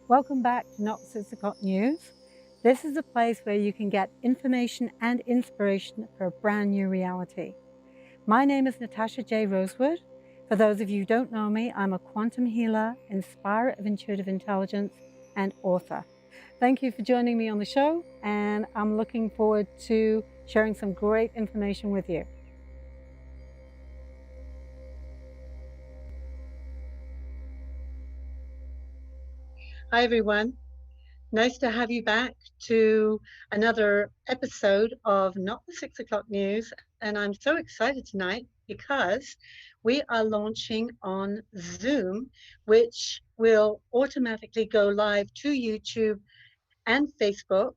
Welcome back to Not 6 O'Clock News. This is a place where you can get information and inspiration for a brand new reality. My name is Natasha Rosewood. For those of you who don't know me, I'm a quantum healer, inspirer of intuitive intelligence, and author. Thank you for joining me on the show, and I'm looking forward to sharing some great information with you. Hi, everyone. Nice to have you back to another episode of Not the 6 o'clock News. And I'm so excited tonight because we are launching on Zoom, which will automatically go live to YouTube and Facebook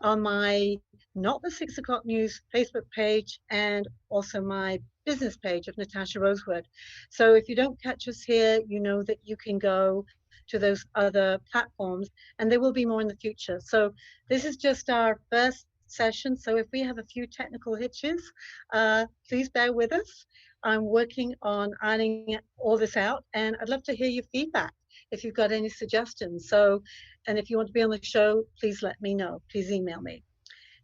on my Not the 6 o'clock News Facebook page and also my business page of Natasha Rosewood. So if you don't catch us here, you know that you can go to those other platforms, and there will be more in the future. So this is just our first session. So if we have a few technical hitches, please bear with us. I'm working on ironing all this out, and I'd love to hear your feedback if you've got any suggestions. So, and if you want to be on the show, please let me know. Please email me,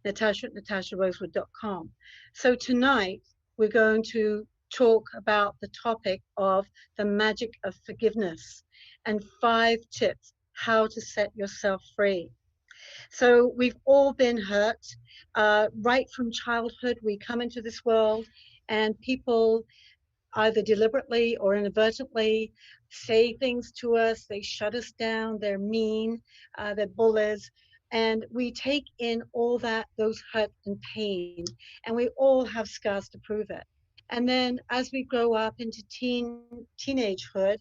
Natasha at natasharosewood.com. So tonight we're going to talk about the topic of the magic of forgiveness and 5 tips how to set yourself free. So we've all been hurt. Right from childhood, we come into this world and people either deliberately or inadvertently say things to us. They shut us down. They're mean. They're bullies. And we take in all that, those hurt and pain, and we all have scars to prove it. And then as we grow up into teenagehood,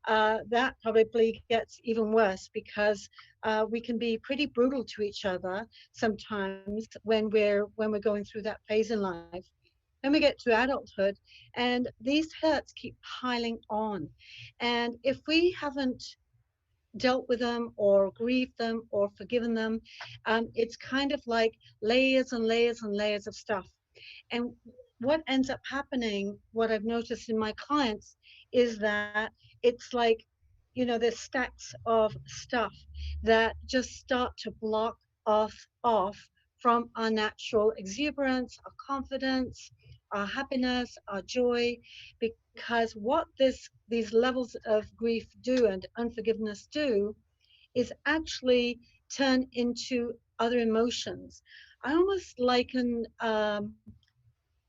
that probably gets even worse because we can be pretty brutal to each other sometimes when we're going through that phase in life. Then we get to adulthood, and these hurts keep piling on. And if we haven't dealt with them or grieved them or forgiven them, it's kind of like layers and layers and layers of stuff. And what ends up happening, what I've noticed in my clients, is that it's like, there's stacks of stuff that just start to block us off from our natural exuberance, our confidence, our happiness, our joy, because what these levels of grief do and unforgiveness do is actually turn into other emotions. I almost liken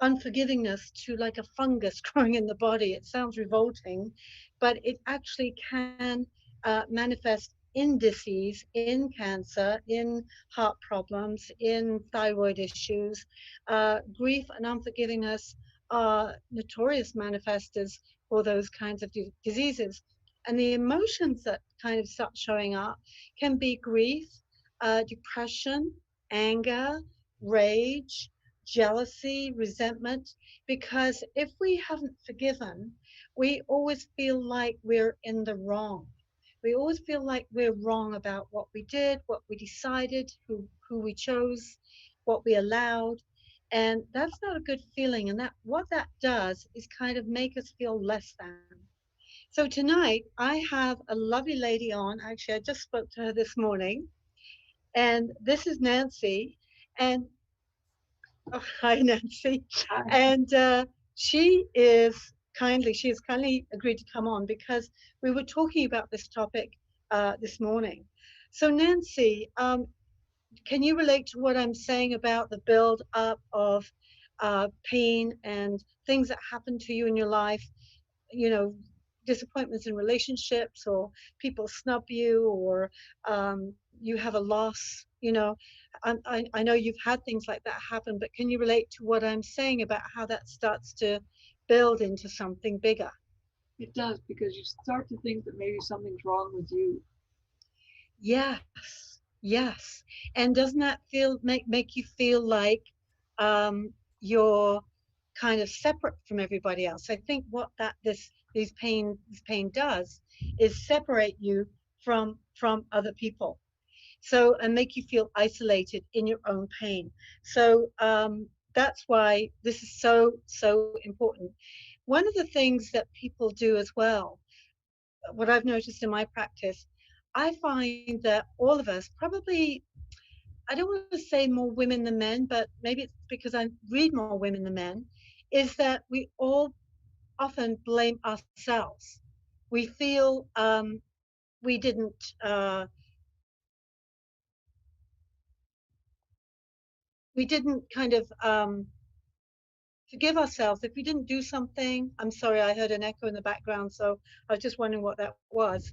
unforgivingness to like a fungus growing in the body. It sounds revolting, but it actually can manifest in disease, in cancer, in heart problems, in thyroid issues. Grief and unforgivingness are notorious manifestors for those kinds of diseases. And the emotions that kind of start showing up can be grief, depression, anger, rage, jealousy, resentment, because if we haven't forgiven, we always feel like we're in the wrong. We always feel like we're wrong about what we did, what we decided, who we chose, what we allowed. And that's not a good feeling. And that what that does is kind of make us feel less than. So tonight I have a lovely lady on. Actually, I just spoke to her this morning. And this is Nancy. And oh, hi, Nancy. And she has kindly agreed to come on because we were talking about this topic this morning. So, Nancy, can you relate to what I'm saying about the build up of pain and things that happen to you in your life? You know, disappointments in relationships, or people snub you, or you have a loss. I know you've had things like that happen, but can you relate to what I'm saying about how that starts to build into something bigger? It does because you start to think that maybe something's wrong with you. Yes, yes. And doesn't that feel make you feel like you're kind of separate from everybody else? I think what that this pain does is separate you from other people. So, and make you feel isolated in your own pain. So that's why this is so important. One of the things that people do as well, what I've noticed in my practice, I find that all of us probably, I don't want to say more women than men, but maybe it's because I read more women than men, is that we all often blame ourselves. We feel we didn't we didn't kind of forgive ourselves if we didn't do something. I'm sorry, I heard an echo in the background, so I was just wondering what that was.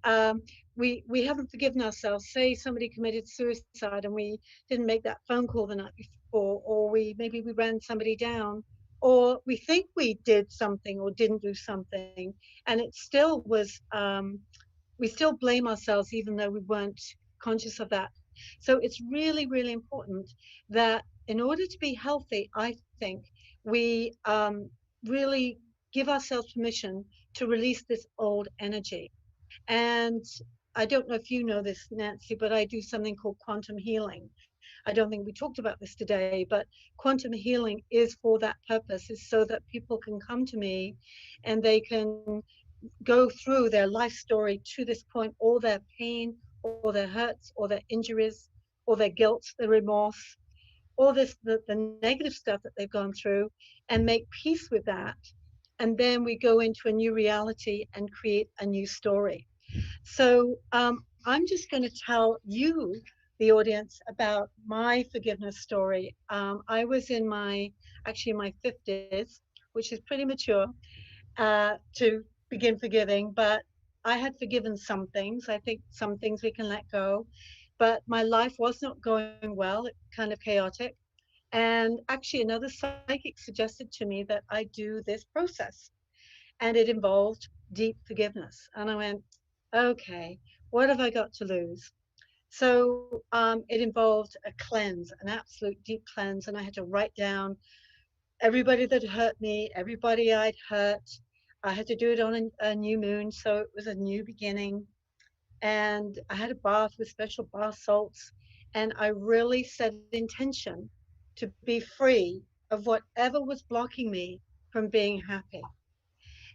Um, we haven't forgiven ourselves. Say somebody committed suicide and we didn't make that phone call the night before, or we ran somebody down, or we think we did something or didn't do something, and it still was. We still blame ourselves even though we weren't conscious of that. So it's really, really important that in order to be healthy, I think we really give ourselves permission to release this old energy. And I don't know if you know this, Nancy, but I do something called quantum healing. I don't think we talked about this today, but quantum healing is for that purpose, is so that people can come to me and they can go through their life story to this point, all their pain, all their hurts, all their injuries, all their guilt, their remorse, all this, the negative stuff that they've gone through, and make peace with that. And then we go into a new reality and create a new story. So I'm just going to tell you, the audience, about my forgiveness story. I was in my, actually in my 50s, which is pretty mature, to begin forgiving, but I had forgiven some things. I think some things we can let go, but my life was not going well, kind of chaotic. And actually, another psychic suggested to me that I do this process, and it involved deep forgiveness. And I went, okay, what have I got to lose? So it involved a cleanse, an absolute deep cleanse, and I had to write down everybody that hurt me, everybody I'd hurt. I had to do it on a new moon, so it was a new beginning. And I had a bath with special bath salts, and I really set intention to be free of whatever was blocking me from being happy.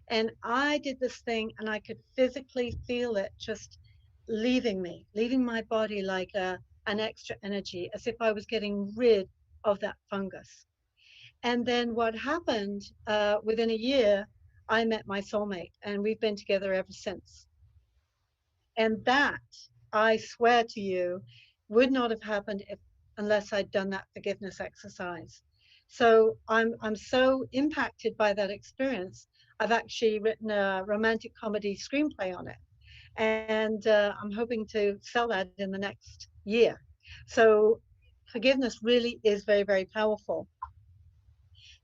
And I did this thing, and I could physically feel it just leaving me, leaving my body like an extra energy, as if I was getting rid of that fungus. And then what happened, within a year, I met my soulmate, and we've been together ever since. And that, I swear to you, would not have happened if, unless I'd done that forgiveness exercise. So I'm so impacted by that experience. I've actually written a romantic comedy screenplay on it, and I'm hoping to sell that in the next year. So forgiveness really is very, very powerful.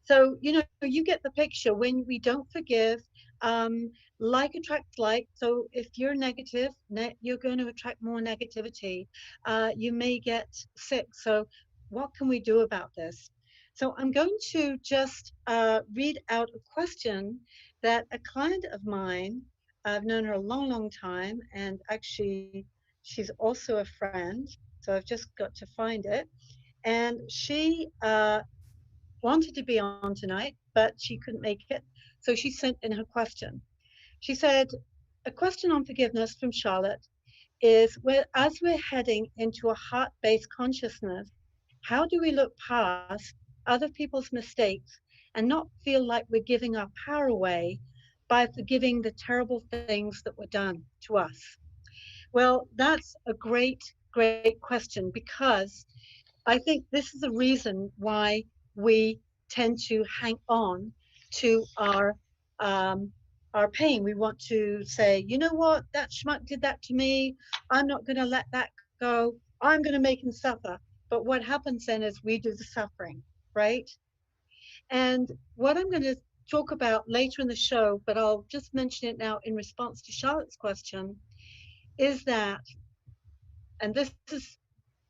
So, you get the picture. When we don't forgive, um, like attracts like. So, if you're negative, you're going to attract more negativity. You may get sick. So, what can we do about this? So, I'm going to just read out a question that a client of mine, I've known her a long, long time, and actually, she's also a friend. So, I've just got to find it. And she wanted to be on tonight, but she couldn't make it. So she sent in her question. She said, a question on forgiveness from Charlotte is, as we're heading into a heart based consciousness, how do we look past other people's mistakes and not feel like we're giving our power away by forgiving the terrible things that were done to us? Well, that's a great, great question, because I think this is the reason why we tend to hang on to our pain. We want to say, you know what, that schmuck did that to me. I'm not going to let that go. I'm going to make him suffer. But what happens then is we do the suffering, right? And what I'm going to talk about later in the show, but I'll just mention it now in response to Charlotte's question, is that, and this is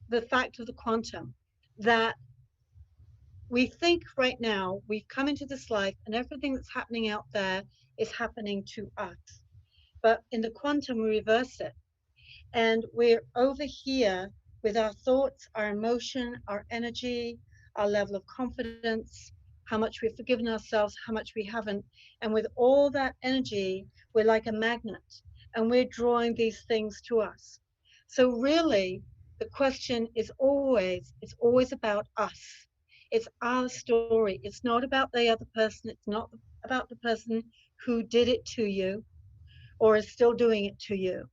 the fact of the quantum, that we think right now we've come into this life and everything that's happening out there is happening to us. But in the quantum, we reverse it. And we're over here with our thoughts, our emotion, our energy, our level of confidence, how much we've forgiven ourselves, how much we haven't. And with all that energy, we're like a magnet. and we're drawing these things to us. So really, the question is always about us. It's our story. It's not about the other person. It's not about the person who did it to you or is still doing it to you.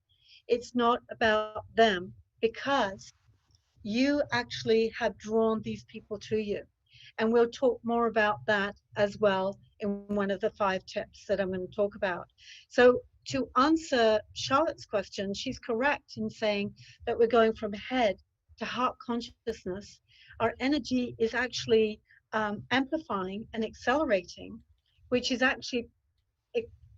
It's not about them because you actually have drawn these people to you. And we'll talk more about that as well in one of the 5 tips that I'm going to talk about. So, to answer Charlotte's question, she's correct in saying that we're going from head to heart consciousness. Our energy is actually amplifying and accelerating, which is actually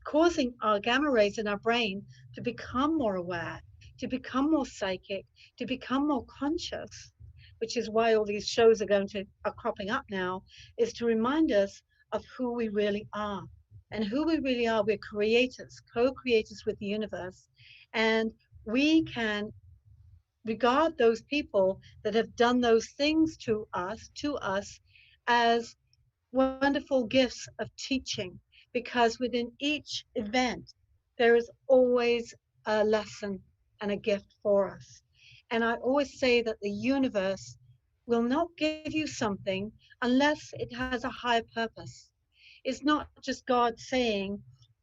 causing our gamma rays in our brain to become more aware, to become more psychic, to become more conscious, which is why all these shows are cropping up now, is to remind us of who we really are. And who we really are, we're creators, co-creators with the universe. And we can regard those people that have done those things to us as wonderful gifts of teaching, because within each event there is always a lesson and a gift for us. And I always say that the universe will not give you something unless it has a higher purpose. It's not just God saying,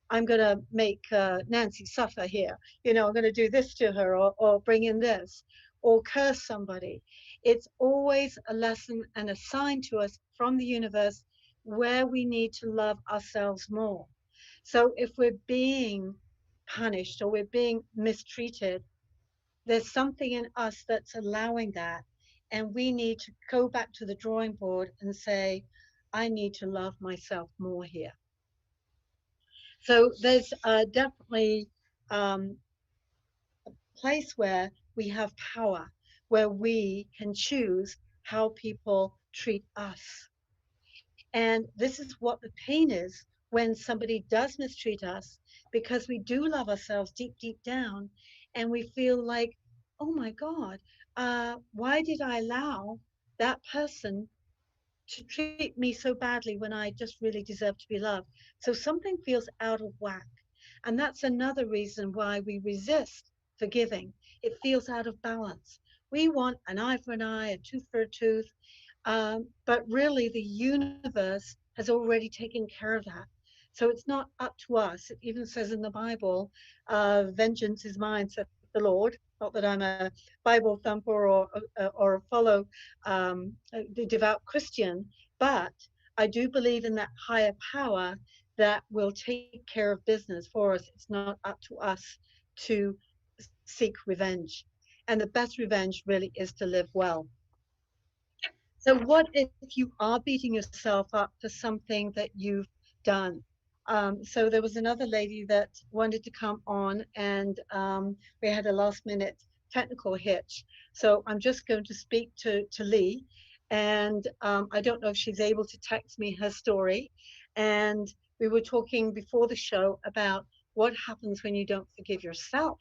I'm going to make Nancy suffer here. I'm going to do this to her, or bring in this, or curse somebody. It's always a lesson and a sign to us from the universe where we need to love ourselves more. So if we're being punished or we're being mistreated, there's something in us that's allowing that. And we need to go back to the drawing board and say, I need to love myself more here. So there's definitely um, place where we have power, where we can choose how people treat us. And this is what the pain is when somebody does mistreat us, because we do love ourselves deep, deep down, and we feel like, oh my God, why did I allow that person to treat me so badly when I just really deserve to be loved? So something feels out of whack. And that's another reason why we resist forgiving. It feels out of balance. We want an eye for an eye, a tooth for a tooth. But really, the universe has already taken care of that. So it's not up to us. It even says in the Bible, vengeance is mine, saith the Lord. Not that I'm a Bible thumper or a follow the devout Christian, but I do believe in that higher power that will take care of business for us. It's not up to us to seek revenge. And the best revenge really is to live well. So, what if you are beating yourself up for something that you've done? So, there was another lady that wanted to come on, and we had a last minute technical hitch. So, I'm just going to speak to Lee, and I don't know if she's able to text me her story. And we were talking before the show about what happens when you don't forgive yourself,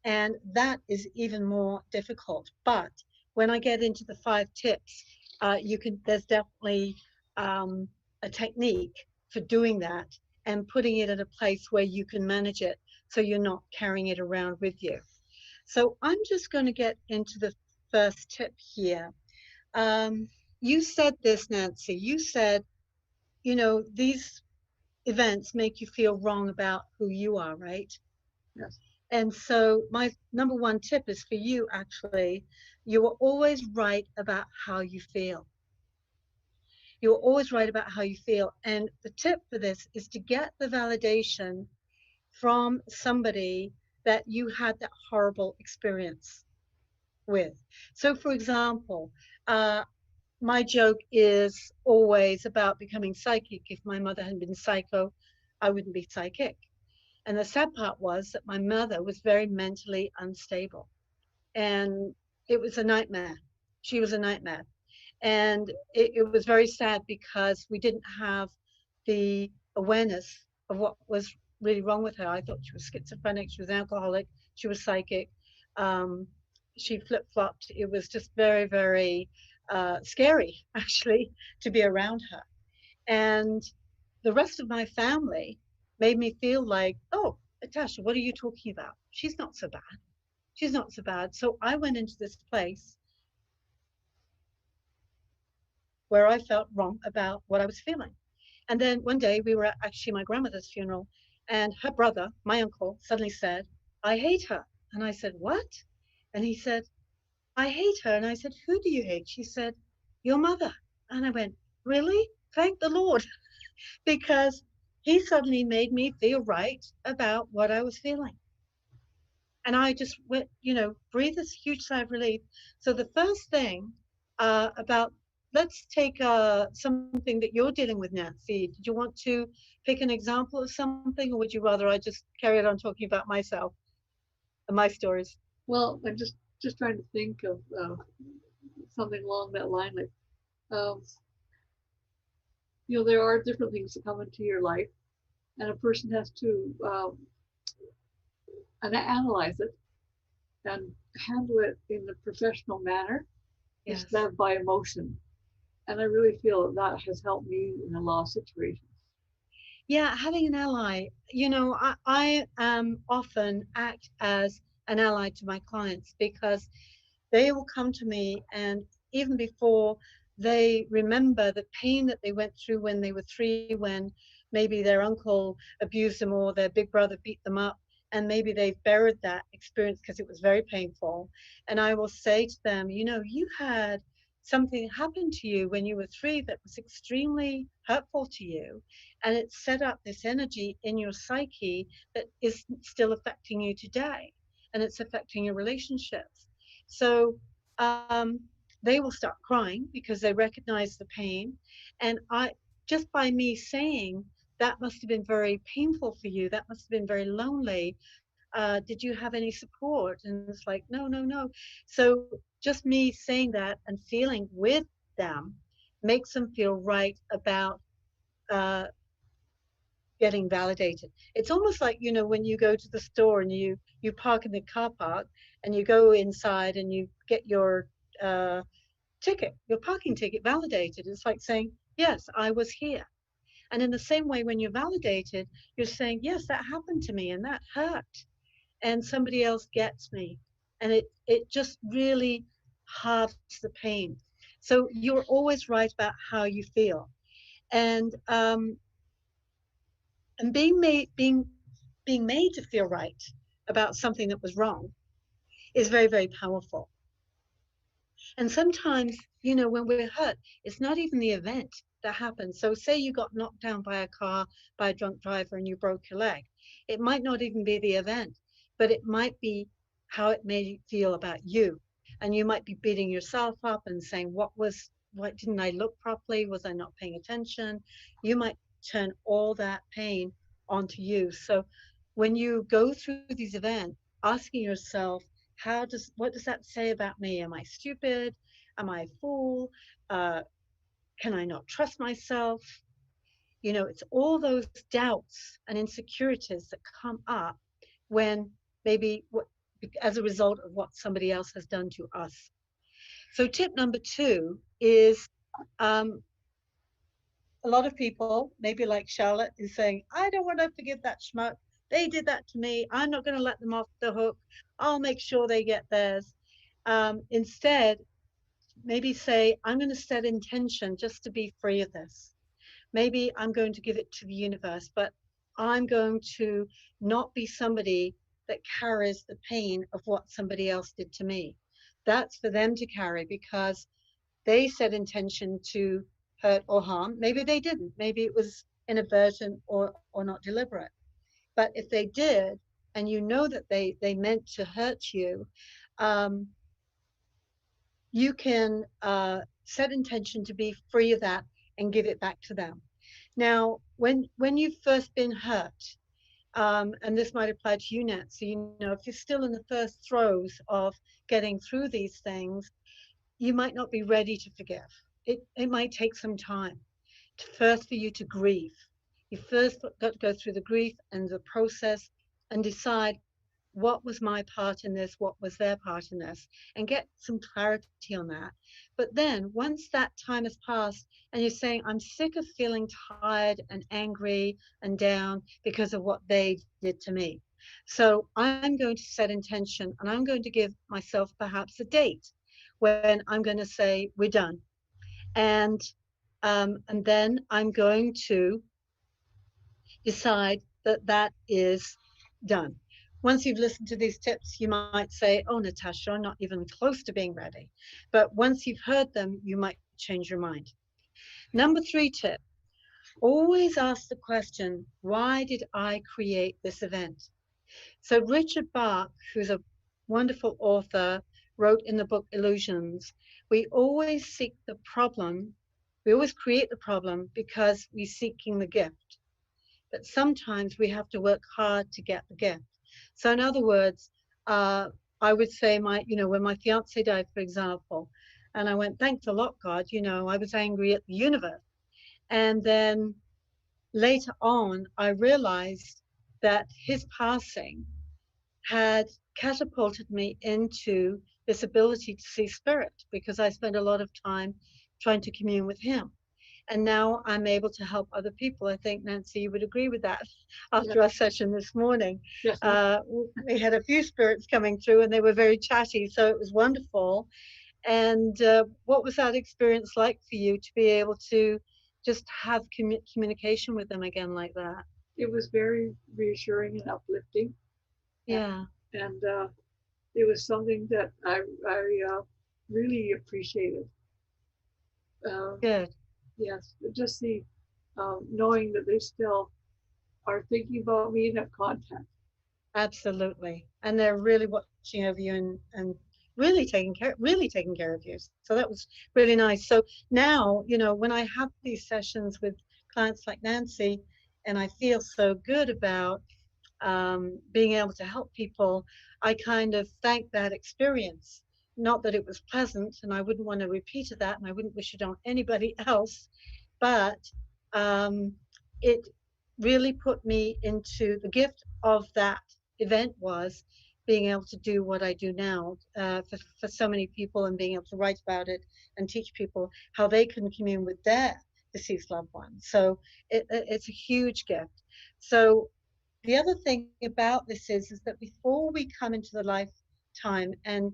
and that is even more difficult. But when I get into the 5 tips, there's definitely um, a technique for doing that and putting it at a place where you can manage it so you're not carrying it around with you. So I'm just going to get into the first tip here. Um, you said this, Nancy. You said, these events make you feel wrong about who you are, right? Yes. And so my number one tip is for you, actually. You are always right about how you feel. You're always right about how you feel. And the tip for this is to get the validation from somebody that you had that horrible experience with. So, for example, my joke is always about becoming psychic. If my mother hadn't been psycho, I wouldn't be psychic. And the sad part was that my mother was very mentally unstable, and it was a nightmare. She was a nightmare. And it was very sad because we didn't have the awareness of what was really wrong with her. I thought she was schizophrenic, she was an alcoholic, she was psychic. Um, she flip flopped. It was just very, very scary, actually, to be around her. And the rest of my family made me feel like, oh, Natasha, what are you talking about? She's not so bad. She's not so bad. So I went into this place where I felt wrong about what I was feeling. And then one day we were at actually my grandmother's funeral, and her brother, my uncle, suddenly said, I hate her. And I said, what? And he said, I hate her. And I said, who do you hate? She said, your mother. And I went, really? Thank the Lord. Because he suddenly made me feel right about what I was feeling. And I just went, breathe this huge sigh of relief. So the first thing about, let's take something that you're dealing with, Nancy. Did you want to pick an example of something, or would you rather I just carry on talking about myself and my stories? Well, I'm just trying to think of something along that line. Like, um, there are different things that come into your life, and a person has to analyze it and handle it in a professional manner instead Yes. of by emotion. And I really feel that that has helped me in a lot of situations. Yeah, having an ally. I often act as an ally to my clients because they will come to me, and even before they remember the pain that they went through when they were 3, when maybe their uncle abused them or their big brother beat them up, and maybe they've buried that experience because it was very painful. And I will say to them, you had something happen to you when you were 3 that was extremely hurtful to you, and it set up this energy in your psyche that is still affecting you today, and it's affecting your relationships. So um, they will start crying because they recognize the pain. And just by me saying, that must have been very painful for you, that must have been very lonely. Did you have any support? And it's like, no, no, no. So just me saying that and feeling with them makes them feel right about uh, getting validated. It's almost like, when you go to the store and you park in the car park, and you go inside and you get your uh, ticket, your parking ticket validated. It's like saying, yes, I was here. And in the same way, when you're validated, you're saying, yes, that happened to me and that hurt, and somebody else gets me. And it just really halves the pain. So you're always right about how you feel. And um, and being made to feel right about something that was wrong is very, very powerful. And sometimes, when we're hurt, it's not even the event that happened. So say you got knocked down by a car by a drunk driver and you broke your leg. It might not even be the event, but it might be how it made you feel about you. And you might be beating yourself up and saying, what didn't I look properly? Was I not paying attention? You might turn all that pain onto you. So when you go through these events, asking yourself, what does that say about me? Am I stupid? Am I a fool? Uh, can I not trust myself? It's all those doubts and insecurities that come up when maybe as a result of what somebody else has done to us. So tip number 2 is, um, a lot of people, maybe like Charlotte, is saying, I don't want to forgive that schmuck. They did that to me. I'm not going to let them off the hook. I'll make sure they get theirs. Instead, maybe say, I'm going to set intention just to be free of this. Maybe I'm going to give it to the universe, but I'm going to not be somebody that carries the pain of what somebody else did to me. That's for them to carry because they set intention to hurt or harm. Maybe they didn't. Maybe it was inadvertent or not deliberate. But if they did, and that they meant to hurt you, um, you can set intention to be free of that and give it back to them. Now, when you've first been hurt, and this might apply to you, Nancy, if you're still in the first throes of getting through these things, you might not be ready to forgive. It might take some time first for you to grieve. You first got to go through the grief and the process and decide, what was my part in this, what was their part in this, and get some clarity on that. But then once that time has passed and you're saying, I'm sick of feeling tired and angry and down because of what they did to me, So I'm going to set intention and I'm going to give myself perhaps a date when I'm going to say we're done. And then I'm going to decide that that is done. Once you've listened to these tips, you might say, "Oh, Natasha, I'm not even close to being ready." But once you've heard them, you might change your mind. Number 3 tip: always ask the question, why did I create this event? So, Richard Bach, who's a wonderful author, wrote in the book Illusions, we always seek the problem, we always create the problem because we're seeking the gift. But sometimes we have to work hard to get the gift. So, in other words, uh, I would say when my fiance died, for example, and I went, thanks a lot, God, I was angry at the universe. And then later on, I realized that his passing had catapulted me into this ability to see spirit because I spent a lot of time trying to commune with him. And now I'm able to help other people. I think, Nancy, you would agree with that Yes, after our session this morning. yes, We had a few spirits coming through and they were very chatty, so it was wonderful. And what was that experience like for you to be able to just have communication with them again like that? it was very reassuring and uplifting, and, Yeah, and it was something that I really appreciated. Um, good. yes, just the knowing that they still are thinking about me and have contact. Absolutely. And they're really watching over you and really taking care of you. So that was really nice. So now, when I have these sessions with clients like Nancy, and I feel so good about being able to help people, I kind of thank that experience. Not that it was pleasant, and I wouldn't want to repeat that, and I wouldn't wish it on anybody else, but um, it really put me into the gift of that event was being able to do what I do now for so many people and being able to write about it and teach people how they can commune with their deceased loved ones. So it's a huge gift. So the other thing about this is that before we come into the lifetime, and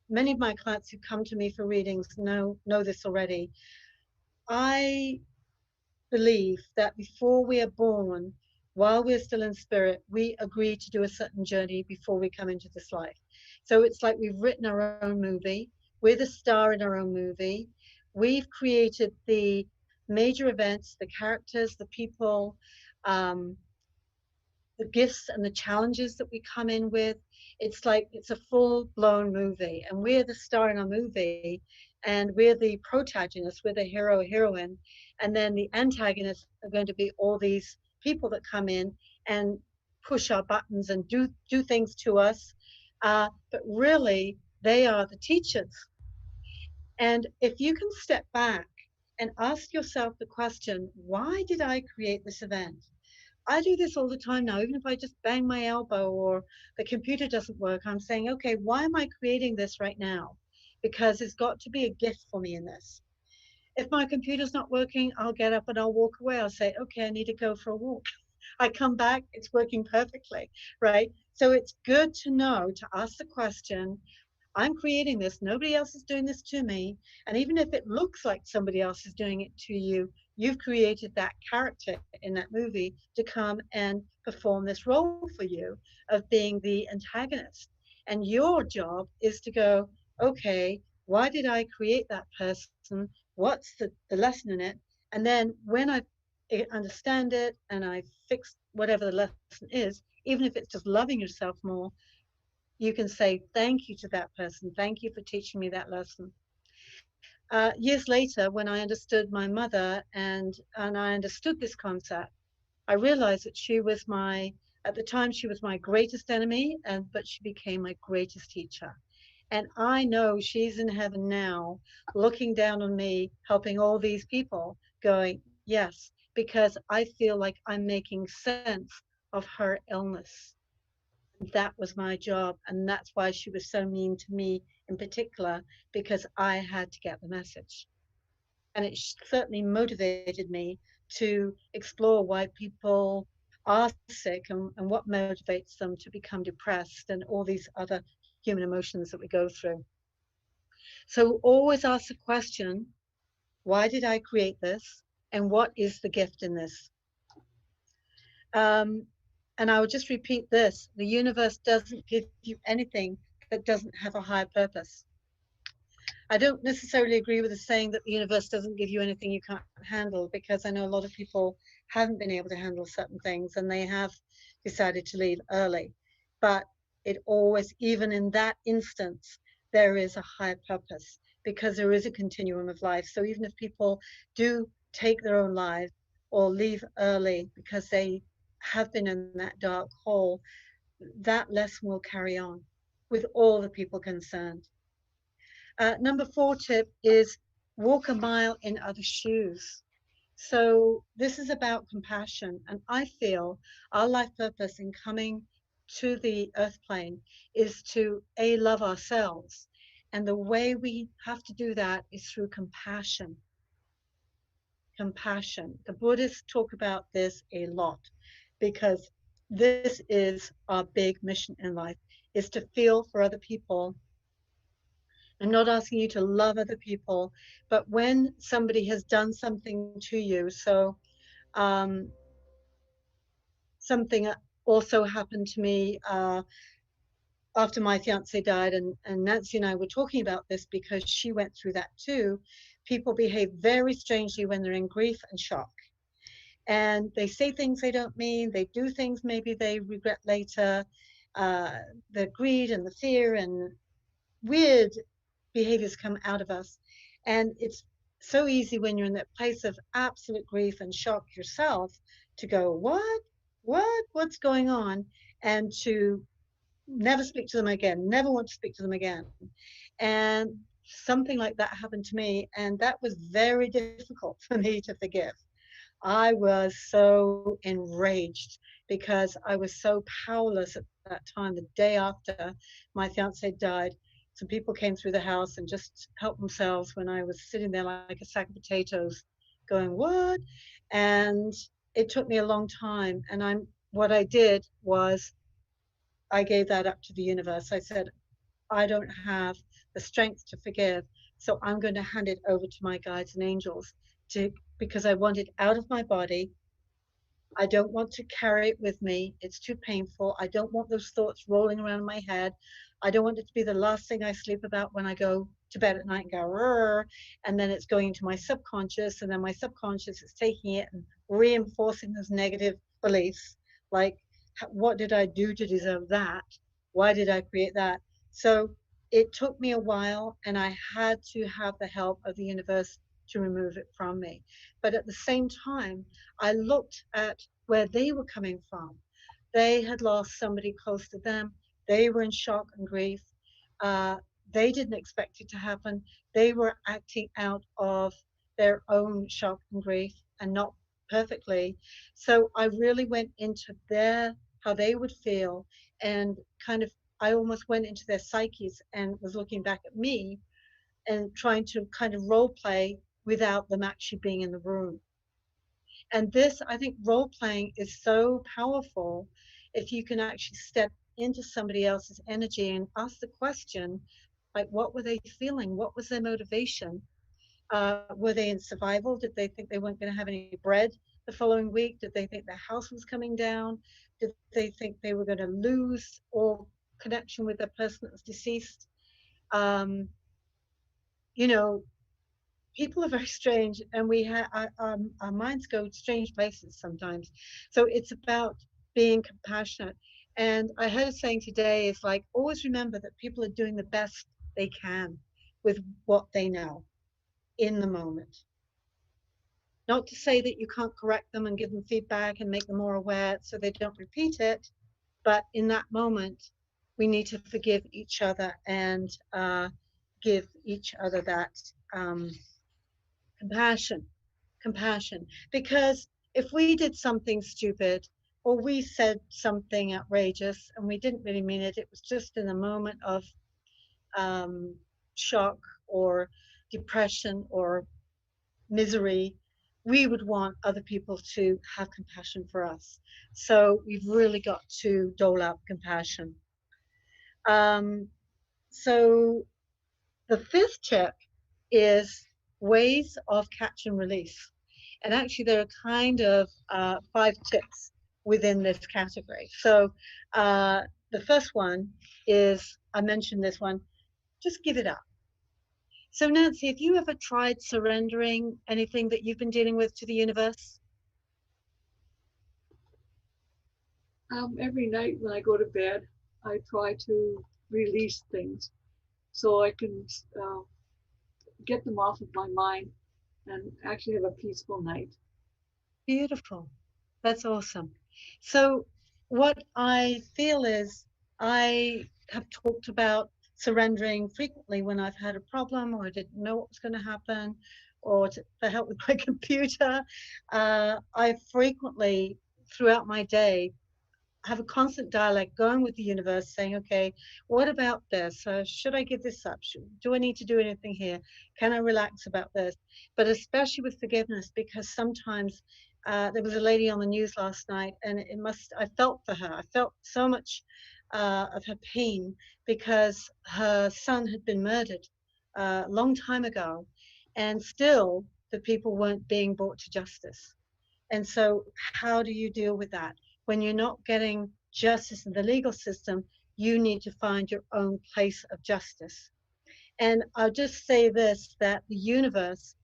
many of my clients who come to me for readings know this already, I believe that before we are born, while we're still in spirit, we agree to do a certain journey before we come into this life. So it's like we've written our own movie. We're the star in our own movie. We've created the major events, the characters, the people, um, the gifts and the challenges that we come in with. It's like it's a full blown movie, and we're the star in our movie, and we're the protagonist, we're the hero, heroine, and then the antagonists are going to be all these people that come in and push our buttons and do things to us. But really, they are the teachers. And if you can step back and ask yourself the question, why did I create this event? I do this all the time now. Even if I just bang my elbow or the computer doesn't work, I'm saying, okay, why am I creating this right now? Because there's got to be a gift for me in this. If my computer's not working, I'll get up and I'll walk away. I'll say, okay, I need to go for a walk. I come back, it's working perfectly, right? So it's good to know to ask the question, I'm creating this, nobody else is doing this to me. And even if it looks like somebody else is doing it to you, you've created that character in that movie to come and perform this role for you of being the antagonist. And your job is to go, okay, why did I create that person? What's the lesson in it? And then when I understand it and I fix whatever the lesson is, even if it's just loving yourself more, you can say thank you to that person. Thank you for teaching me that lesson. Years later, when I understood my mother and I understood this concept, I realized that she was at the time, she was my greatest enemy, but she became my greatest teacher. And I know she's in heaven now, looking down on me, helping all these people, going, yes, because I feel like I'm making sense of her illness. That was my job. And that's why she was so mean to me in particular, because I had to get the message. And it certainly motivated me to explore why people are sick and what motivates them to become depressed and all these other human emotions that we go through. So always ask the question, why did I create this? And what is the gift in this? Um, and I will just repeat this: the universe doesn't give you anything that doesn't have a higher purpose. I don't necessarily agree with the saying that the universe doesn't give you anything you can't handle, because I know a lot of people haven't been able to handle certain things and they have decided to leave early. But it always, even in that instance, there is a higher purpose because there is a continuum of life. So even if people do take their own lives or leave early because they have been in that dark hole, that lesson will carry on with all the people concerned. Number four tip is walk a mile in other shoes. So this is about compassion. And I feel our life purpose in coming to the earth plane is to A, love ourselves. And the way we have to do that is through compassion. Compassion. The Buddhists talk about this a lot because this is our big mission in life, is to feel for other people. I'm not asking you to love other people, but when somebody has done something to you, so um, something also happened to me after my fiance died, and Nancy and I were talking about this because she went through that too. People behave very strangely when they're in grief and shock. And they say things they don't mean, they do things maybe they regret later. Uh, the greed and the fear and weird behaviors come out of us. And it's so easy when you're in that place of absolute grief and shock yourself to go, what? What's going on? And to never speak to them again, never want to speak to them again. And something like that happened to me. And that was very difficult for me to forgive. I was so enraged because I was so powerless at that time. The day after my fiance died, some people came through the house and just helped themselves when I was sitting there like a sack of potatoes, going, "What?" And it took me a long time. And what I did was I gave that up to the universe. I said, I don't have the strength to forgive, so I'm going to hand it over to my guides and angels to because I want it out of my body. I don't want to carry it with me. It's too painful. I don't want those thoughts rolling around in my head. I don't want it to be the last thing I sleep about when I go to bed at night and go, "Rrr," and then it's going into my subconscious, and then my subconscious is taking it and reinforcing those negative beliefs. Like, what did I do to deserve that? Why did I create that? So it took me a while, and I had to have the help of the universe to remove it from me. But at the same time, I looked at where they were coming from. They had lost somebody close to them. They were in shock and grief. Uh, they didn't expect it to happen. They were acting out of their own shock and grief and not perfectly. So I really went into how they would feel, and kind of, I almost went into their psyches and was looking back at me and trying to kind of role play without them actually being in the room. And this, I think, role playing is so powerful if you can actually step into somebody else's energy and ask the question, like, what were they feeling? What was their motivation? Were they in survival? Did they think they weren't going to have any bread the following week? Did they think their house was coming down? Did they think they were going to lose all connection with their person that was deceased? Um, you know, people are very strange, and our minds go strange places sometimes. So it's about being compassionate. And I heard a saying today is like, always remember that people are doing the best they can with what they know in the moment. Not to say that you can't correct them and give them feedback and make them more aware so they don't repeat it, but in that moment, we need to forgive each other and give each other that um, compassion. Compassion. Because if we did something stupid or we said something outrageous and we didn't really mean it, it was just in a moment of um, shock or depression or misery, we would want other people to have compassion for us. So we've really got to dole out compassion. Um, so the fifth tip is ways of catch and release. And actually, there are kind of five tips within this category. So the first one is, I mentioned this one, just give it up. So, Nancy, have you ever tried surrendering anything that you've been dealing with to the universe? Every night when I go to bed, I try to release things so I can get them off of my mind and actually have a peaceful night. Beautiful. That's awesome. So, what I feel is I have talked about surrendering frequently when I've had a problem or I didn't know what was going to happen or for help with my computer. I frequently, throughout my day, have a constant dialogue going with the universe saying, okay, what about this? Should I give this up? Do I need to do anything here? Can I relax about this? But especially with forgiveness, because sometimes there was a lady on the news last night and I felt for her. I felt so much of her pain because her son had been murdered a long time ago. And still the people weren't being brought to justice. And so, how do you deal with that? When you're not getting justice in the legal system, you need to find your own place of justice. And I'll just say this, that the universe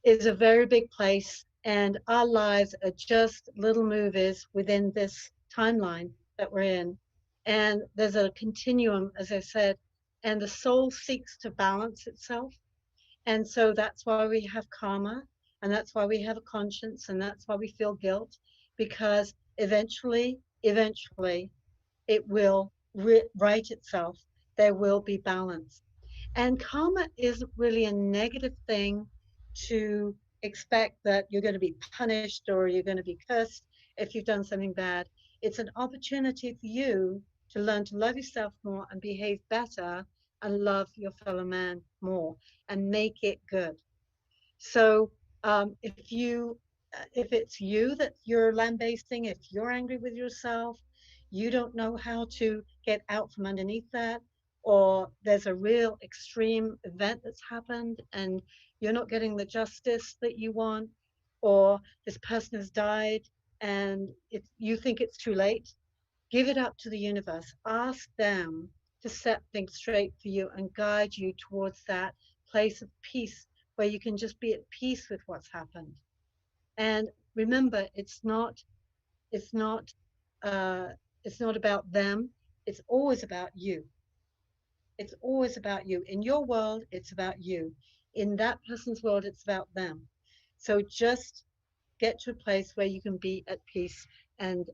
is a very big place, and our lives are just little movies within this timeline that we're in. And there's a continuum, as I said, and the soul seeks to balance itself. And so that's why we have karma, and that's why we have a conscience, and that's why we feel guilt, because eventually, it will right itself. There will be balance. And karma isn't really a negative thing to expect that you're going to be punished or you're going to be cursed if you've done something bad. It's an opportunity for you to learn to love yourself more and behave better and love your fellow man more and make it good. So if it's you that you're lambasting, if you're angry with yourself, you don't know how to get out from underneath that, or there's a real extreme event that's happened and you're not getting the justice that you want, or this person has died and you think it's too late, give it up to the universe. Ask them to set things straight for you and guide you towards that place of peace where you can just be at peace with what's happened. And remember, it's not, uh, it's not about them. It's always about you. It's always about you. In your world, it's about you. In that person's world, it's about them. So just get to a place where you can be at peace and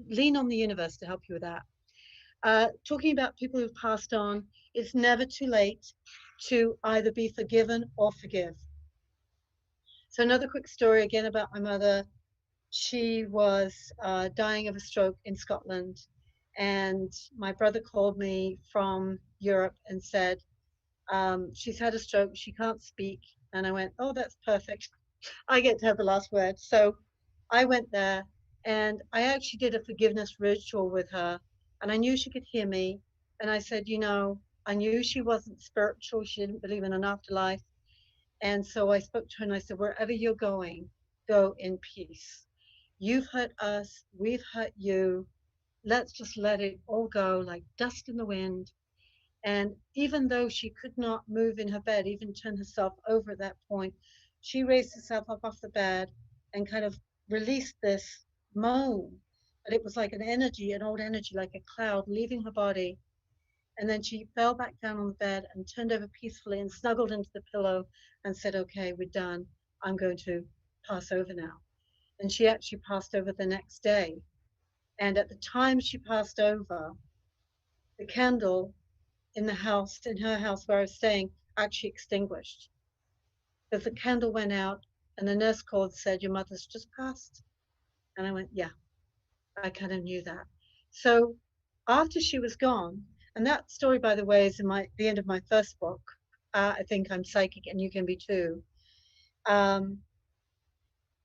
lean on the universe to help you with that. Talking about people who've passed on, it's never too late to either be forgiven or forgive. So, another quick story again about my mother. She was dying of a stroke in Scotland, and my brother called me from Europe and said, she's had a stroke, she can't speak. And I went, oh, that's perfect. I get to have the last word. So I went there and I actually did a forgiveness ritual with her. And I knew she could hear me. And I said, I knew she wasn't spiritual. She didn't believe in an afterlife. And so I spoke to her and I said, wherever you're going, go in peace. You've hurt us. We've hurt you. Let's just let it all go like dust in the wind. And even though she could not move in her bed, even turn herself over at that point, she raised herself up off the bed and kind of released this moan. But it was like an energy, an old energy, like a cloud leaving her body. And then she fell back down on the bed and turned over peacefully and snuggled into the pillow and said, okay, we're done. I'm going to pass over now. And she actually passed over the next day. And at the time she passed over, the candle in the house, in her house where I was staying, actually extinguished. Because the candle went out and the nurse called and said, your mother's just passed. And I went, yeah, I kind of knew that. So after she was gone, and that story, by the way, is in the end of my first book. I think I'm psychic and you can be too. Um,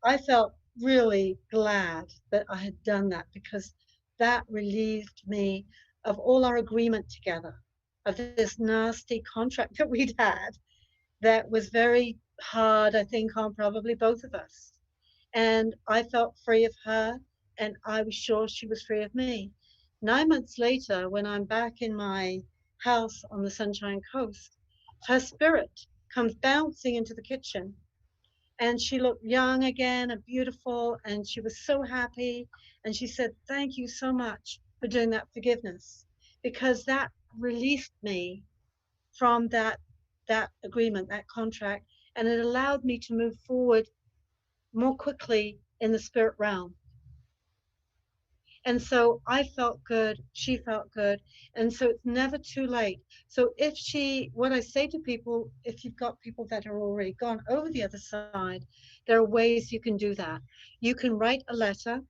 I felt really glad that I had done that because that relieved me of all our agreement together, of this nasty contract that we'd had that was very hard, I think, on probably both of us. And I felt free of her, and I was sure she was free of me. 9 months later, when I'm back in my house on the Sunshine Coast, her spirit comes bouncing into the kitchen, and she looked young again and beautiful, and she was so happy. And she said, "Thank you so much for doing that forgiveness, because that released me from that agreement, that contract, and it allowed me to move forward more quickly in the spirit realm." And so I felt good, she felt good. And so it's never too late. So what I say to people, if you've got people that are already gone over the other side, there are ways you can do that. You can write a letter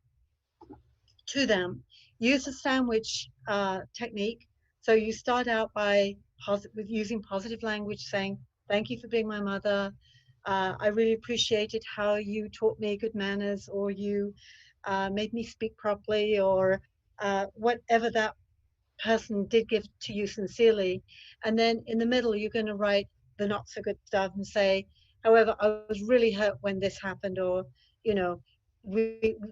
to them, use the sandwich technique. So you start out with using positive language, saying, "Thank you for being my mother. I really appreciated how you taught me good manners, or you made me speak properly, or whatever that person did give to you sincerely." And then in the middle, you're going to write the not so good stuff and say, "However, I was really hurt when this happened," or, you know,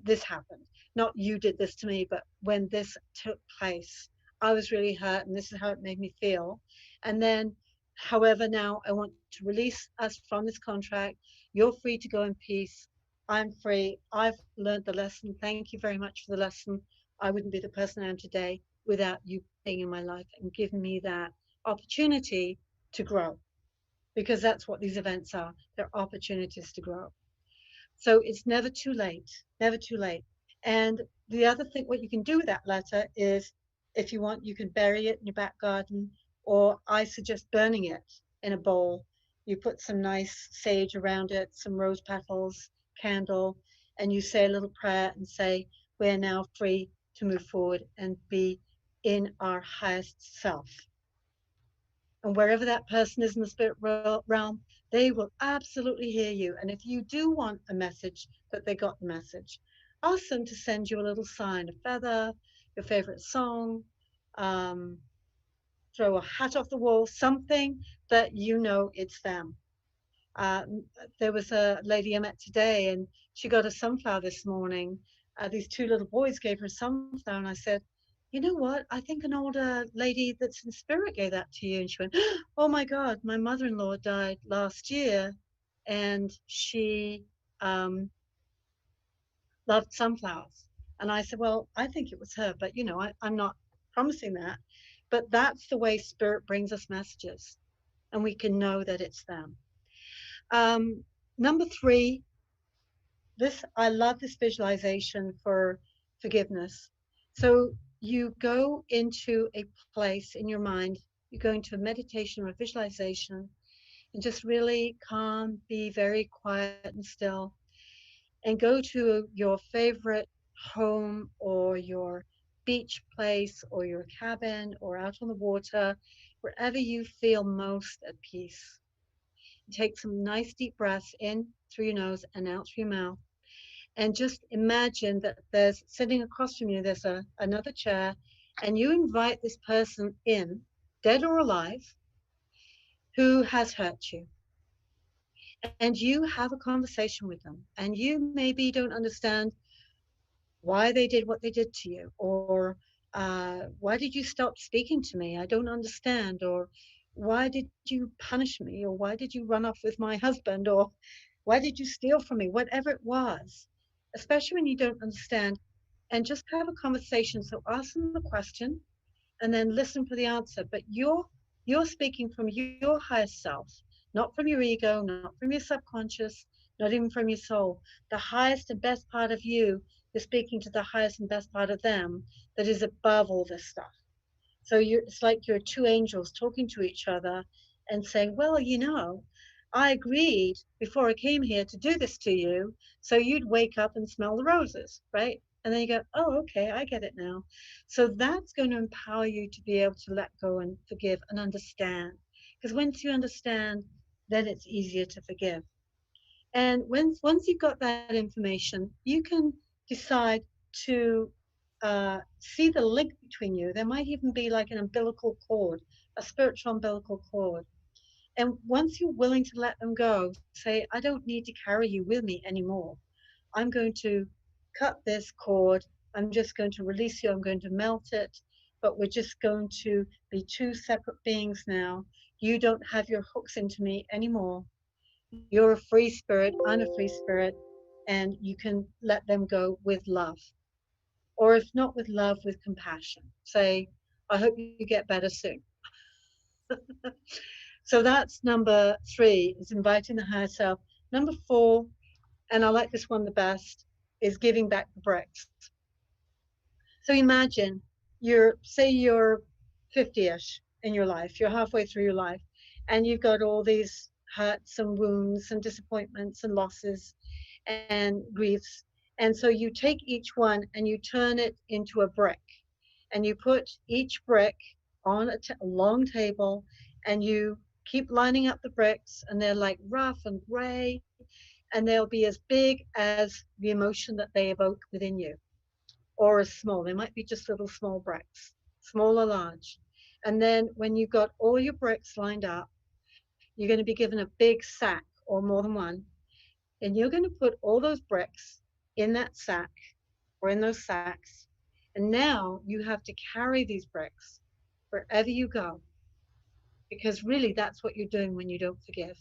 this happened. Not you did this to me, but when this took place, I was really hurt, and this is how it made me feel. And then, however, now I want to release us from this contract. You're free to go in peace. I'm free. I've learned the lesson. Thank you very much for the lesson. I wouldn't be the person I am today without you being in my life and giving me that opportunity to grow, because that's what these events are. They're opportunities to grow. So it's never too late, never too late. And the other thing, what you can do with that letter is, if you want, you can bury it in your back garden, or I suggest burning it in a bowl. You put some nice sage around it, some rose petals, candle, and you say a little prayer and say, "We're now free to move forward and be in our highest self." And wherever that person is in the spirit realm, they will absolutely hear you. And if you do want a message that they got the message, ask them to send you a little sign, a feather, your favorite song, um, throw a hat off the wall, something that you know it's them. Uh, there was a lady I met today, and she got a sunflower this morning. These two little boys gave her a sunflower, and I said, "You know what? I think an older lady that's in spirit gave that to you." And she went, "Oh my God, my mother-in-law died last year, and she um, loved sunflowers." And I said, "Well, I think it was her, but I'm not promising that." But that's the way spirit brings us messages, and we can know that it's them. Um, Number three, I love this visualization for forgiveness. So you go into a place in your mind, you go into a meditation or a visualization, and just really calm, be very quiet and still, and go to your favorite home, or your beach place, or your cabin, or out on the water, wherever you feel most at peace. Take some nice deep breaths in through your nose and out through your mouth. And just imagine that there's sitting across from you, there's another chair, and you invite this person in, dead or alive, who has hurt you. And you have a conversation with them. And you maybe don't understand why they did what they did to you, or why did you stop speaking to me? I don't understand. Or why did you punish me? Or why did you run off with my husband? Or why did you steal from me? Whatever it was, especially when you don't understand, and just have a conversation. So ask them the question and then listen for the answer. But you're speaking from your highest self, not from your ego, not from your subconscious, not even from your soul. The highest and best part of you is speaking to the highest and best part of them that is above all this stuff. So it's like you're two angels talking to each other and saying, "Well, I agreed before I came here to do this to you, so you'd wake up and smell the roses, right?" And then you go, "Oh, okay, I get it now." So that's going to empower you to be able to let go and forgive and understand. Because once you understand, then it's easier to forgive. And once you've got that information, you can decide to see the link between you. There might even be like an umbilical cord, a spiritual umbilical cord. And once you're willing to let them go, say, I don't need to carry you with me anymore. I'm going to cut this cord. I'm just going to release you. I'm going to melt it. But we're just going to be two separate beings now. You don't have your hooks into me anymore. You're a free spirit, I'm a free spirit, and you can let them go with love. Or if not with love, with compassion. Say, I hope you get better soon. So that's number three, is inviting the higher self. Number four, and I like this one the best, is giving back the bricks. So imagine say you're 50-ish in your life, you're halfway through your life, and you've got all these hurts and wounds and disappointments and losses and griefs. And so you take each one and you turn it into a brick, and you put each brick on a long table, and you keep lining up the bricks, and they're like rough and gray, and they'll be as big as the emotion that they evoke within you, or as small. They might be just little small bricks, small or large. And then when you've got all your bricks lined up, you're going to be given a big sack or more than one, and you're going to put all those bricks in that sack or in those sacks. And now you have to carry these bricks wherever you go, because really that's what you're doing when you don't forgive.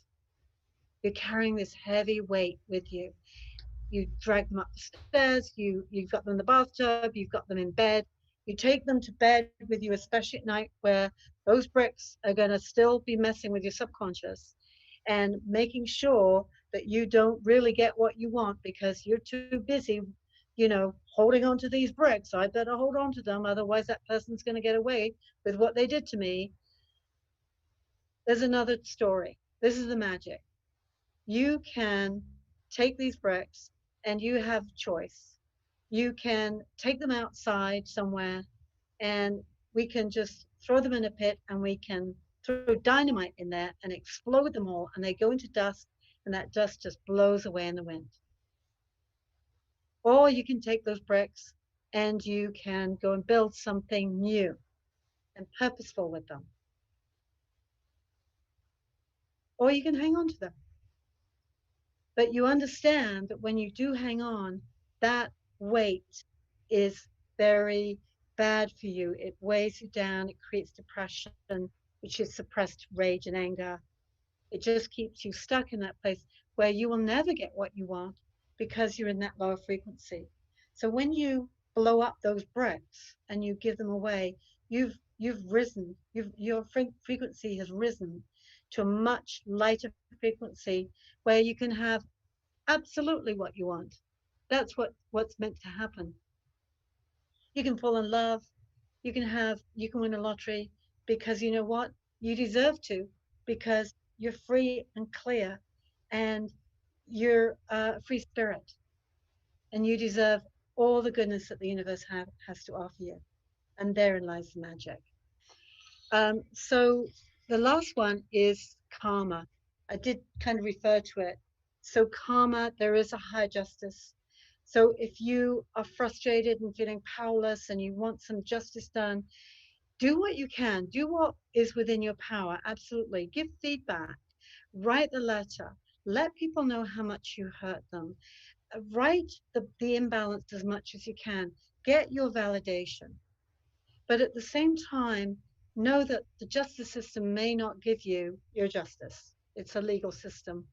You're carrying this heavy weight with you. You drag them up the stairs, you've got them in the bathtub, you've got them in bed. You take them to bed with you, especially at night, where those bricks are going to still be messing with your subconscious and making sure that you don't really get what you want because you're too busy, holding on to these bricks. I better hold on to them, otherwise that person's going to get away with what they did to me. There's another story. This is the magic. You can take these bricks and you have choice. You can take them outside somewhere, and we can just throw them in a pit, and we can throw dynamite in there and explode them all, and they go into dust, and that dust just blows away in the wind. Or you can take those bricks and you can go and build something new and purposeful with them. Or you can hang on to them. But you understand that when you do hang on, that weight is very bad for you. It weighs you down, it creates depression, which is suppressed rage and anger. It just keeps you stuck in that place where you will never get what you want because you're in that lower frequency. So when you blow up those bricks and you give them away, you've risen. Your frequency has risen to a much lighter frequency where you can have absolutely what you want. That's what's meant to happen. You can fall in love. You can win a lottery, because you know what? You deserve to, because you're free and clear, and you're a free spirit, and you deserve all the goodness that the universe has to offer you. And therein lies the magic. So the last one is karma. I did kind of refer to it. So karma, there is a higher justice. So if you are frustrated and feeling powerless and you want some justice done, do what you can. Do what is within your power. Absolutely. Give feedback. Write the letter. Let people know how much you hurt them. Write the imbalance as much as you can. Get your validation. But at the same time, know that the justice system may not give you your justice. It's a legal system,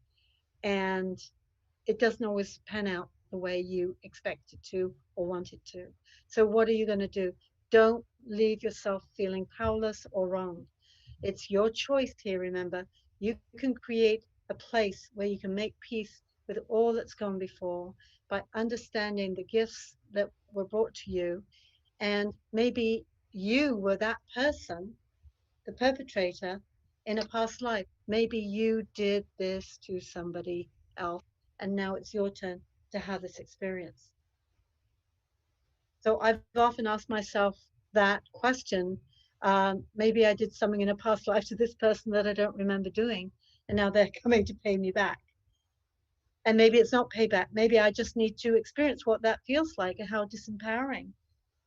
and it doesn't always pan out the way you expect it to or want it to. So, what are you going to do? Don't leave yourself feeling powerless or wronged. It's your choice here, remember. You can create a place where you can make peace with all that's gone before by understanding the gifts that were brought to you. And maybe you were that person, the perpetrator, in a past life. Maybe you did this to somebody else, and now it's your turn to have this experience. So I've often asked myself that question. Maybe I did something in a past life to this person that I don't remember doing, and now they're coming to pay me back. And maybe it's not payback. Maybe I just need to experience what that feels like and how disempowering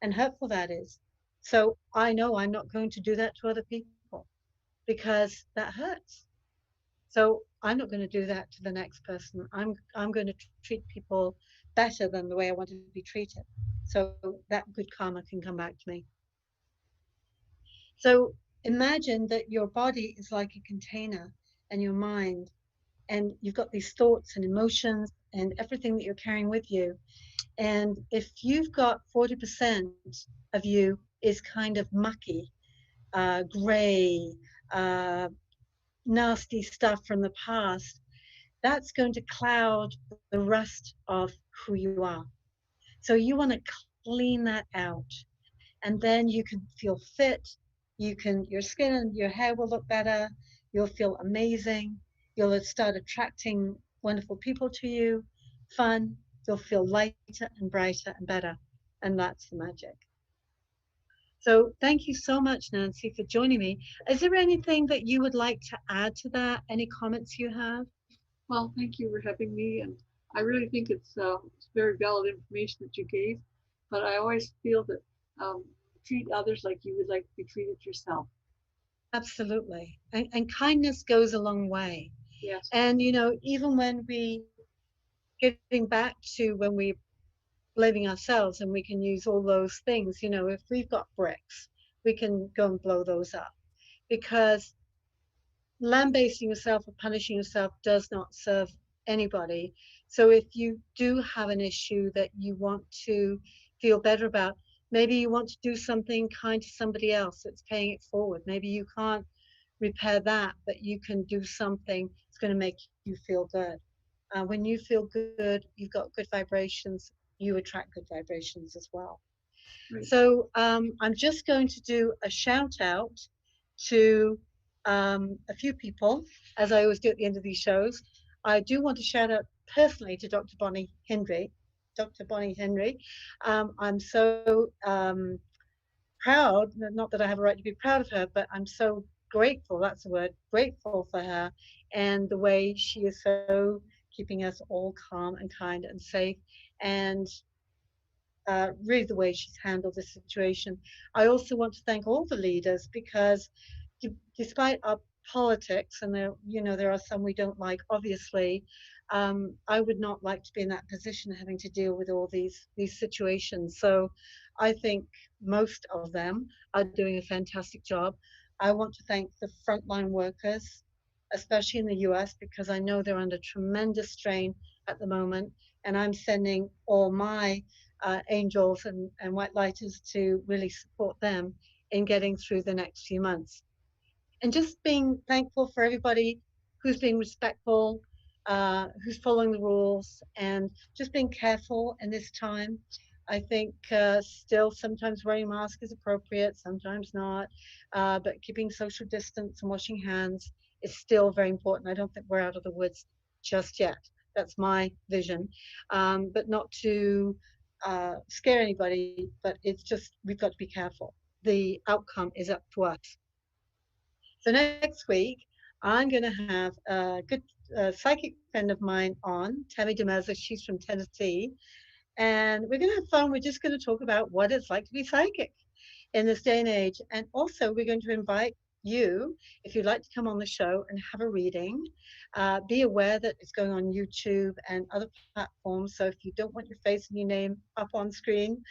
and hurtful that is. So I know I'm not going to do that to other people because that hurts. So I'm not going to do that to the next person. I'm going to treat people better than the way I want to be treated. So that good karma can come back to me. So imagine that your body is like a container and your mind, and you've got these thoughts and emotions and everything that you're carrying with you. And if you've got 40% of you is kind of mucky, gray, uh, nasty stuff from the past, that's going to cloud the rest of who you are. So you want to clean that out. And then you can feel fit. Your skin and your hair will look better. You'll feel amazing. You'll start attracting wonderful people to you, fun. You'll feel lighter and brighter and better. And that's the magic. So thank you so much, Nancy, for joining me. Is there anything that you would like to add to that? Any comments you have? Well, thank you for having me, and I really think it's very valid information that you gave. But I always feel that treat others like you would like to be treated yourself. Absolutely. And kindness goes a long way. Yes. And, even when getting back to when we blaming ourselves and we can use all those things, if we've got bricks, we can go and blow those up because lambasting yourself or punishing yourself does not serve anybody. So if you do have an issue that you want to feel better about, maybe you want to do something kind to somebody else that's paying it forward. Maybe you can't repair that, but you can do something that's going to make you feel good. When you feel good, you've got good vibrations, you attract good vibrations as well. Right. So I'm just going to do a shout out to a few people, as I always do at the end of these shows. I do want to shout out personally to Dr. Bonnie Henry. Dr. Bonnie Henry. I'm so proud, not that I have a right to be proud of her, but I'm so grateful, that's the word, grateful for her and the way she is so keeping us all calm and kind and safe. And really the way she's handled this situation. I also want to thank all the leaders because despite our politics, and there are some we don't like, obviously, I would not like to be in that position having to deal with all these situations. So I think most of them are doing a fantastic job. I want to thank the frontline workers, especially in the US, because I know they're under tremendous strain at the moment. And I'm sending all my angels and white lighters to really support them in getting through the next few months. And just being thankful for everybody who's being respectful, who's following the rules, and just being careful in this time. I think still sometimes wearing a mask is appropriate, sometimes not, but keeping social distance and washing hands is still very important. I don't think we're out of the woods just yet. That's my vision, but not to scare anybody. But it's just we've got to be careful. The outcome is up to us. So next week, I'm going to have a good psychic friend of mine on, Tammy DeMeza. She's from Tennessee. And we're going to have fun. We're just going to talk about what it's like to be psychic in this day and age. And also, we're going to invite you, if you'd like to come on the show and have a reading, be aware that it's going on YouTube and other platforms. So if you don't want your face and your name up on screen,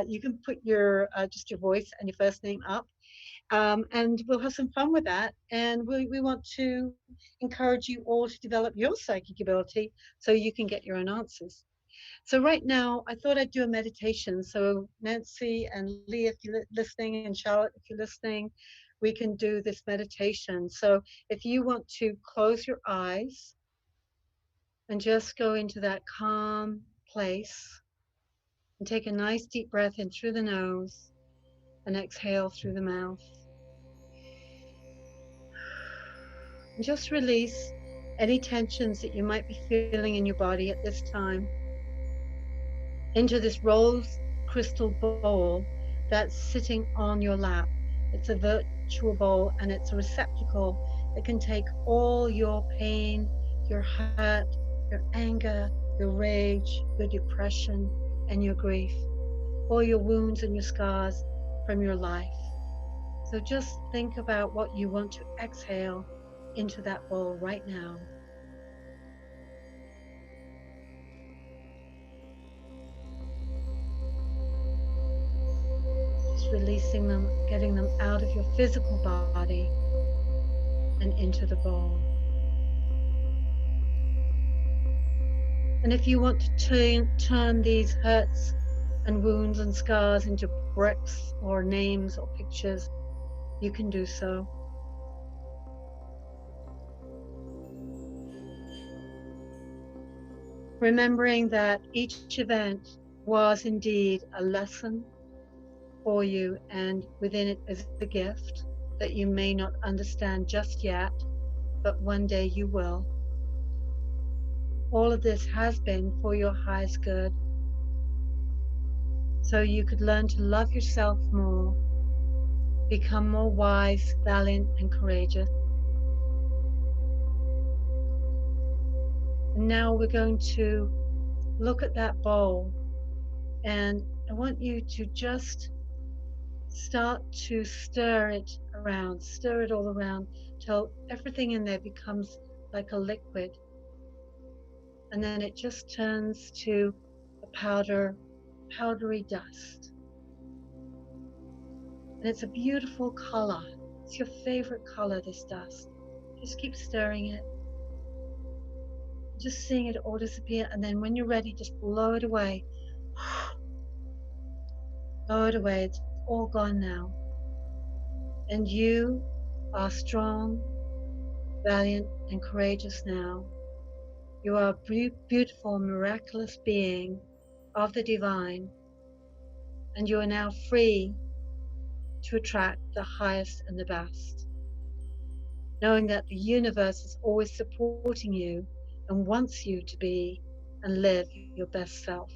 you can put your just your voice and your first name up, and we'll have some fun with that. And we want to encourage you all to develop your psychic ability so you can get your own answers. So right now, I thought I'd do a meditation. So Nancy and Lee, if you're listening, and Charlotte, if you're listening, we can do this meditation. So if you want to close your eyes and just go into that calm place and take a nice deep breath in through the nose and exhale through the mouth. And just release any tensions that you might be feeling in your body at this time into this rose crystal bowl that's sitting on your lap. It's a virtual bowl and it's a receptacle that can take all your pain, your hurt, your your anger, your rage, your depression, and your grief, all your wounds and your scars from your life. So just think about what you want to exhale into that bowl right now. Just releasing them, getting them out of your physical body and into the bowl. And if you want to turn these hurts and wounds and scars into bricks or names or pictures, you can do so. Remembering that each event was indeed a lesson for you, and within it is a gift that you may not understand just yet, but one day you will. All of this has been for your highest good, so you could learn to love yourself more, become more wise, valiant, and courageous. And now we're going to look at that bowl, and I want you to just start to stir it all around till everything in there becomes like a liquid. And then it just turns to a powdery dust. And it's a beautiful color. It's your favorite color, this dust. Just keep stirring it, just seeing it all disappear. And then when you're ready, just blow it away. Blow it away. It's all gone now. And you are strong, valiant, and courageous now. You are a beautiful, miraculous being of the divine, and you are now free to attract the highest and the best, knowing that the universe is always supporting you and wants you to be and live your best self.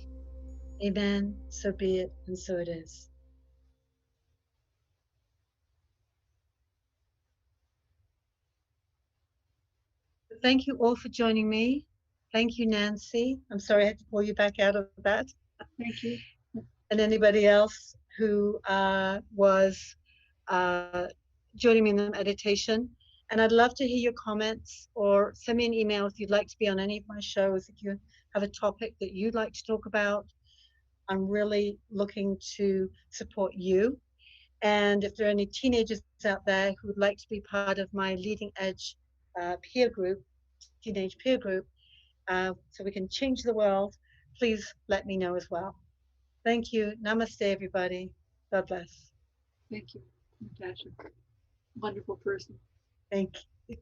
Amen. So be it, and so it is. Thank you all for joining me. Thank you, Nancy. I'm sorry I had to pull you back out of that. Thank you. And anybody else who was joining me in the meditation. And I'd love to hear your comments or send me an email if you'd like to be on any of my shows. If you have a topic that you'd like to talk about, I'm really looking to support you. And if there are any teenagers out there who would like to be part of my leading edge peer group, teenage peer group, so we can change the world, please let me know as well. Thank you. Namaste, everybody. God bless. Thank you, Natasha. Wonderful person. Thank you.